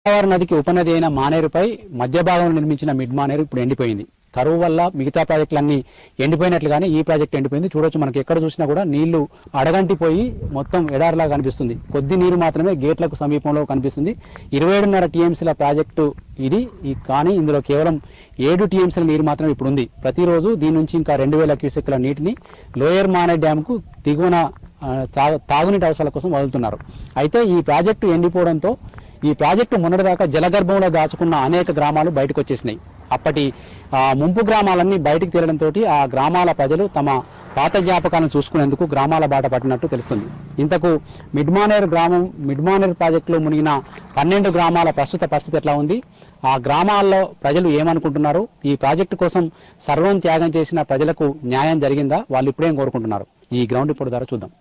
గోదావరి నదికి ఉపనది అయిన మానేరుపై మధ్య భాగంలో నిర్మించిన మిడ్ మానేరు ఇప్పుడు ఎండిపోయింది. కరువు వల్ల మిగతా ప్రాజెక్టులన్నీ ఎండిపోయినట్లుగానే ఈ ప్రాజెక్ట్ ఎండిపోయింది. చూడొచ్చు, మనకి ఎక్కడ చూసినా కూడా నీళ్లు అడగంటిపోయి మొత్తం ఎడారిలా కనిపిస్తుంది. కొద్ది నీరు మాత్రమే గేట్లకు సమీపంలో కనిపిస్తుంది. 27.5 టీఎంసీల ప్రాజెక్టు ఇది. కానీ ఇందులో కేవలం 7 టీఎంసీల నీరు మాత్రం ఇప్పుడు ఉంది. ప్రతిరోజు దీని నుంచి ఇంకా 2000 క్యూసెక్ల నీటిని లోయర్ మానే డ్యాంకు దిగువన తాగునీటి అవసరాల కోసం వదులుతున్నారు. అయితే ఈ ప్రాజెక్టు ఎండిపోవడంతో ఈ ప్రాజెక్టు మొన్నటిదాకా జలగర్భంలో దాచుకున్న అనేక గ్రామాలు బయటకు వచ్చేసినాయి. అప్పటి ముంపు గ్రామాలన్నీ బయటకు తేలడంతో ఆ గ్రామాల ప్రజలు తమ పాత జ్ఞాపకాలను చూసుకునేందుకు గ్రామాల బాట పట్టినట్టు తెలుస్తుంది. ఇంతకు మిడ్మానేరు ప్రాజెక్టులో మునిగిన 12 గ్రామాల ప్రస్తుత పరిస్థితి ఎట్లా ఉంది? ఆ గ్రామాల్లో ప్రజలు ఏమనుకుంటున్నారు? ఈ ప్రాజెక్టు కోసం సర్వం త్యాగం చేసిన ప్రజలకు న్యాయం జరిగిందా? వాళ్ళు ఇప్పుడేం కోరుకుంటున్నారు? ఈ గ్రౌండ్ రిపోర్ట్ ద్వారా చూద్దాం.